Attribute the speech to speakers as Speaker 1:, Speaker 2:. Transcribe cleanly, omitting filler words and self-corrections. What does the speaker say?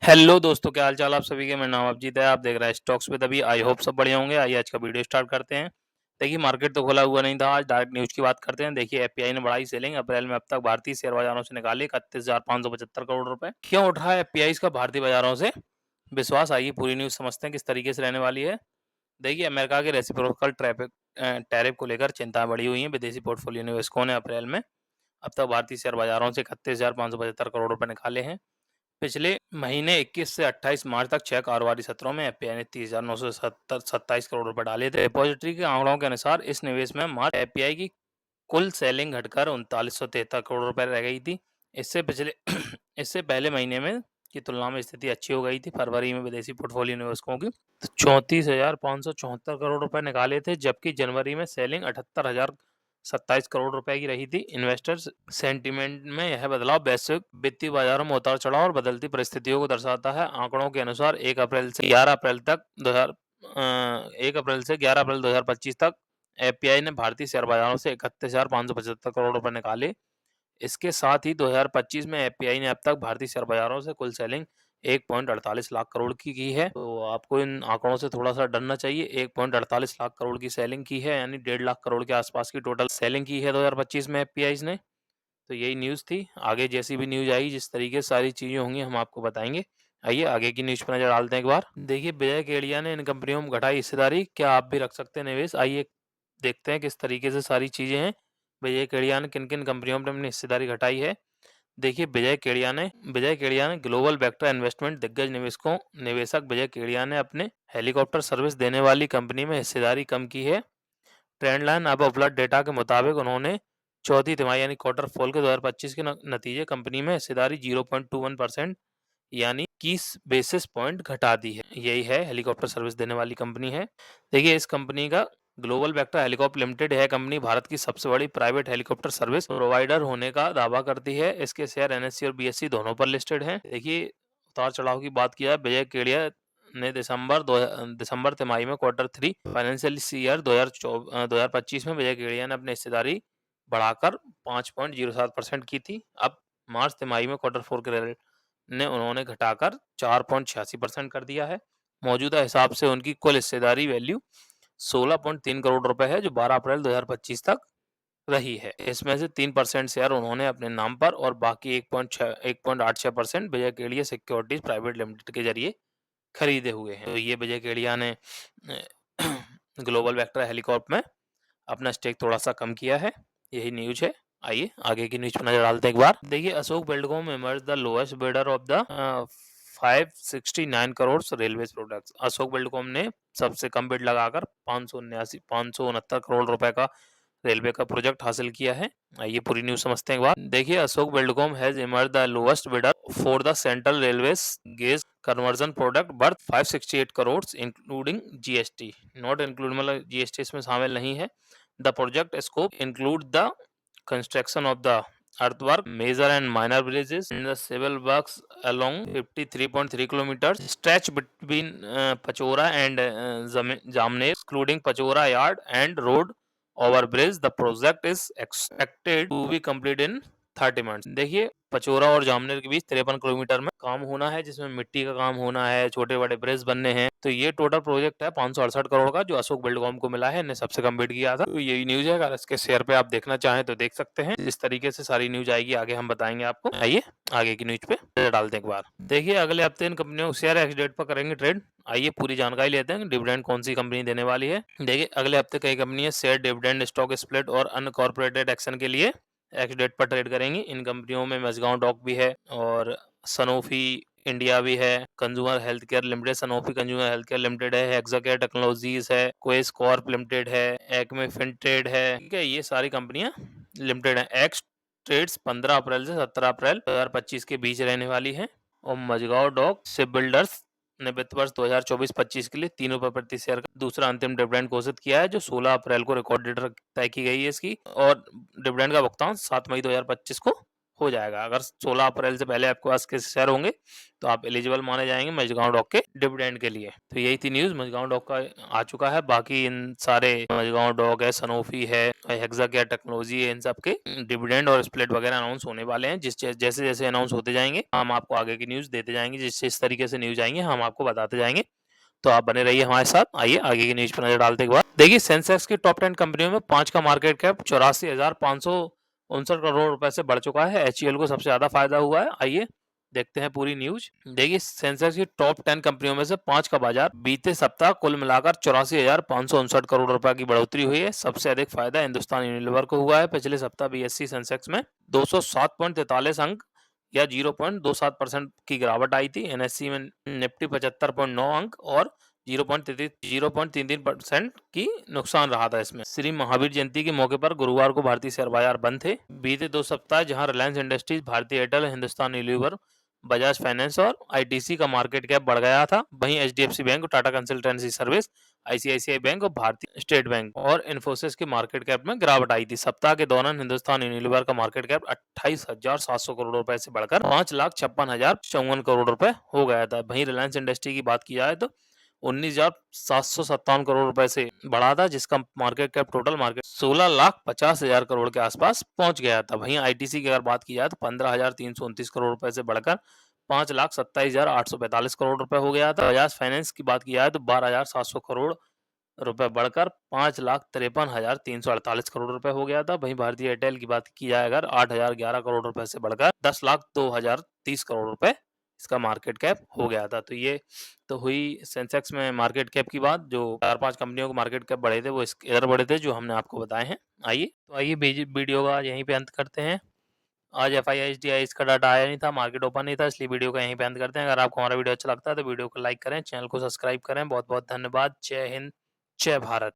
Speaker 1: Hello दोस्तों, क्या हाल चाल आप सभी के। मेरा नाम अभिजीत है। आप देख रहे हैं स्टॉक्स पे तभी। आई होप सब बढ़िया होंगे। आइए आज का वीडियो स्टार्ट करते हैं। देखिए मार्केट तो खुला हुआ नहीं था आज। डायरेक्ट न्यूज़ की बात करते हैं। देखिए एफपीआई ने बढ़ाई सेलिंग। अप्रैल में अब तक भारतीय शेयर बाजारों से निकाले 31,575 करोड़ रुपए। क्यों उठ रहा है एफपीआई का भारतीय बाजारों से विश्वास? आइए पूरी न्यूज़ समझते हैं किस तरीके से रहने वाली है। देखिए अमेरिका के रेसिप्रोकल टैरिफ को लेकर चिंताएं बढ़ी हुई हैं। विदेशी पोर्टफोलियो निवेशकों ने अप्रैल में अब तक भारतीय शेयर बाजारों से 31,575 करोड़ रुपए निकाले हैं। पिछले महीने 21 से 28 मार्च तक 6 कारोबारी सत्रों में एफपीआई ने 30,927 करोड़ रुपए डाले थे। डिपॉजिटरी के आंकड़ों के अनुसार इस निवेश में मार्च एफपीआई की कुल सेलिंग घटकर 3973 करोड़ रुपए रह गई थी। इससे पिछले इससे पहले महीने में की तुलना में स्थिति अच्छी हो गई थी। फरवरी में विदेशी पोर्टफोलियो निवेशकों की 34,574 करोड़ रुपए निकाले थे, जबकि जनवरी में सेलिंग 78,027 करोड़ रुपए की रही थी। इन्वेस्टर्स सेंटीमेंट में यह बदलाव वैश्विक वित्तीय बाजारों में उतार चढ़ाव और बदलती परिस्थितियों को दर्शाता है। आंकड़ों के अनुसार 1 अप्रैल से 11 अप्रैल 2025 तक एफपीआई ने भारतीय शेयर बाजारों से 31,575 करोड़ रुपए निकाले। इसके साथ ही 2025 में एफपीआई ने अब तक भारतीय शेयर बाजारों से कुल सेलिंग 1.48 लाख करोड़ की है। तो आपको इन आंकड़ों से थोड़ा सा डरना चाहिए। 1.48 लाख करोड़ की सेलिंग की है, यानी 1.5 लाख करोड़ के आसपास की टोटल सेलिंग की है 2025 में एफपीआई ने। तो यही न्यूज़ थी। आगे जैसी भी न्यूज़ आई, जिस तरीके से सारी चीज़ें होंगी हम आपको बताएंगे। आइए आगे की न्यूज़ पर नजर डालते हैं एक बार। देखिए विजय केडिया ने इन कंपनियों में घटाई हिस्सेदारी। क्या आप भी रख सकते हैं निवेश? आइए देखते हैं किस तरीके से सारी चीज़ें हैं। विजय केडिया ने किन किन कंपनियों में अपनी हिस्सेदारी घटाई है। देखिए विजय केडिया ने ग्लोबल वेक्टर इन्वेस्टमेंट दिग्गज निवेशक विजय केडिया ने अपने हेलीकॉप्टर सर्विस देने वाली कंपनी में हिस्सेदारी कम की है। ट्रेंडलाइन अब उपलब्ध डेटा के मुताबिक उन्होंने चौथी तिमाही यानी क्वार्टर फोर के 2025 के नतीजे कंपनी में हिस्सेदारी 0.21% यानी 21 बेसिस पॉइंट घटा दी है। यही है, हेलीकॉप्टर सर्विस देने वाली कंपनी है। देखिए इस कंपनी का ग्लोबल वेक्टर हेलीकॉप्टर लिमिटेड है कंपनी भारत की सबसे बड़ी प्राइवेट हेलीकॉप्टर सर्विस प्रोवाइडर होने का दावा करती है। इसके शेयर एनएससी और बीएससी दोनों पर लिस्टेड हैं। देखिए उतार चढ़ाव की बात किया, विजय केडिया ने दिसंबर तिमाही में क्वार्टर थ्री फाइनेंशियल ईयर 2025 में विजय केडिया ने अपनी हिस्सेदारी बढ़ाकर 5.07% की थी। अब मार्च तिमाही में क्वार्टर फोर के ने उन्होंने घटाकर 4.86% कर दिया है। मौजूदा हिसाब से उनकी कुल हिस्सेदारी वैल्यू 16.3 करोड़ रुपए है, जो 12 अप्रैल 2025 तक रही है। इसमें से 3% शेयर उन्होंने अपने नाम पर और बाकी 1.86% विजय केडिया सिक्योरिटीज प्राइवेट लिमिटेड के जरिए खरीदे हुए हैं। तो ये विजय केडिया ने ग्लोबल वेक्टर हेलीकॉप्टर में अपना स्टेक थोड़ा सा कम किया है। यही न्यूज है। आइए आगे की न्यूज पर नजर डालते हैं एक बार। देखिए Ashok Buildcon emerge the lowest bidder of the 569 crore railway products. Ashok Buildcon ने सबसे कम बिड लगाकर 569 करोड़ रुपए का रेलवे का प्रोजेक्ट हासिल किया है। ये पूरी न्यूज समझते हैं एक बार। देखिए Ashok Buildcon has emerge the lowest bidder for the central railways gauge conversion product worth 568 crore including GST. Not include मतलब जीएसटी इसमें शामिल नहीं है। The project scope include the construction of the earthwork, major and minor bridges, and the civil works along 53.3 kilometers stretch between Pachora and Jamner, including Pachora Yard and road over bridge. The project is expected to be complete in 30 months. देखिए पचोरा और जामनेर के बीच 53 kilometre में काम होना है, जिसमें मिट्टी का काम होना है, छोटे बड़े ब्रिज बनने हैं। तो ये टोटल प्रोजेक्ट है 568 करोड़ का, जो अशोक बिल्डकॉन को मिला है। इन्हें सबसे कम बिड किया था। तो यही न्यूज है। अगर इसके शेयर पे आप देखना चाहें तो देख सकते हैं। इस तरीके से सारी न्यूज आएगी, आगे हम बताएंगे आपको। आइए आगे की न्यूज पे नजर डालते हैं एक बार। देखिए अगले हफ्ते इन कंपनियों के शेयर एक्स डेट पर करेंगे ट्रेड। आइए पूरी जानकारी लेते हैं डिविडेंड कौन सी कंपनी देने वाली है। देखिए अगले हफ्ते कई कंपनियां शेयर डिविडेंड स्टॉक स्प्लिट और अनकॉर्पोरेटेड एक्शन के लिए एक्स डेट पर ट्रेड करेंगी। इन कंपनियों में मजगांव डॉक भी है और सनोफी इंडिया भी है, consumer health care limited, Sanofi consumer health care limited है, हेक्साकेयर टेक्नोलॉजीज है, क्वेस कॉर्प लिमिटेड है, एक्मे फिनट्रेड है। ठीक है, ये सारी कंपनियां लिमिटेड है। एक्स ट्रेड्स 15 अप्रैल से 17 अप्रैल 2025 के बीच रहने वाली है। और मजगांव डॉक शिप बिल्डर्स ने वित्त वर्ष 2024-25 के लिए 3 रुपए प्रति शेयर का दूसरा अंतिम डिविडेंड घोषित किया है, जो 16 अप्रैल को रिकॉर्ड डेट तय की गई है इसकी। और डिविडेंड का भुगतान 7 मई 2025 को हो जाएगा। अगर 16 अप्रैल से पहले आपके पास के शेयर होंगे तो आप एलिजिबल माने जाएंगे मझगांव डॉक के डिविडेंड के लिए। तो यही थी न्यूज़, मझगांव डॉक का आ चुका है। बाकी इन सारे मझगांव डॉक है, सनोफी है, हेक्साकेयर टेक्नोलॉजी है, इन सब के डिविडेंड और स्प्लिट वगैरह अनाउंस होने वाले हैं। जैसे जैसे अनाउंस होते जाएंगे हम आपको आगे की न्यूज़ देते जाएंगे। जिस तरीके से न्यूज़ आएंगे हम आपको बताते जाएंगे। तो आप बने रहिए हमारे साथ। आइए आगे की न्यूज पर नजर डालते के बाद देखिए, सेंसेक्स की टॉप 10 कंपनियों में 5 का मार्केट कैप 84,559 करोड़ रुपए से बढ़ चुका है। एचयूएल को सबसे ज्यादा फायदा हुआ है। आइए देखते हैं पूरी न्यूज। देखिए, सेंसेक्स की टॉप 10 कंपनियों में से 5 का बाजार बीते सप्ताह कुल मिलाकर 84,559 करोड़ रुपए की बढ़ोतरी हुई है। सबसे अधिक फायदा हिंदुस्तान यूनिलीवर को हुआ है। पिछले सप्ताह बीएससी सेंसेक्स में 207.43 अंक या 0.27% की गिरावट आई थी। एनएससी में निफ्टी 75.9 अंक और 0.33% की नुकसान रहा था। इसमें श्री महावीर जयंती के मौके पर गुरुवार को भारतीय शेयर बाजार बंद थे। बीते 2 सप्ताह जहां रिलायंस इंडस्ट्रीज, भारतीय Airtel, Hindustan Unilever, Bajaj finance और आईटीसी का मार्केट कैप बढ़ गया था, वहीं HDFC bank, Tata consultancy service, ICICI bank और भारतीय स्टेट बैंक और इन्फोसिस के मार्केट कैप में गिरावट आई थी। सप्ताह के दौरान हिंदुस्तान यूनिलीवर का मार्केट कैप 28,700 करोड़ रुपए से बढ़कर 5,56,054 करोड़ रुपए हो गया था। वहीं रिलायंस इंडस्ट्री की बात की जाए तो 19,757 करोड़ रुपए से बढ़ा था, जिसका market cap total market 16,50,000 crore के आसपास पहुंच गया था। वहीं आईटीसी की अगर बात की जाए तो 15,329 करोड़ रुपए से बढ़कर 5,27,845 करोड़ रुपए हो गया था। बजाज फाइनेंस की बात की जाए तो 12,700 करोड़ रुपए बढ़कर 5,53,348 करोड़ रुपए हो गया था। वहीं भारतीय एयरटेल की बात की जाए अगर 8,011 करोड़ रुपए से बढ़कर 10,02,030 करोड़ रुपए इसका मार्केट कैप हो गया था। तो ये तो हुई सेंसेक्स में मार्केट कैप की बात। जो 4-5 कंपनियों के मार्केट कैप बढ़े थे वो इधर बढ़े थे जो हमने आपको बताए हैं। आइए वीडियो का यहीं पे अंत करते हैं। आज एफआईआईडीआई इसका डाटा आया नहीं था, मार्केट ओपन नहीं था, इसलिए वीडियो को यहीं पे अंत करते हैं। अगर आपको हमारा वीडियो अच्छा लगता है तो वीडियो को लाइक करें, चैनल को सब्सक्राइब करें। बहुत बहुत धन्यवाद। जय हिंद, जय भारत।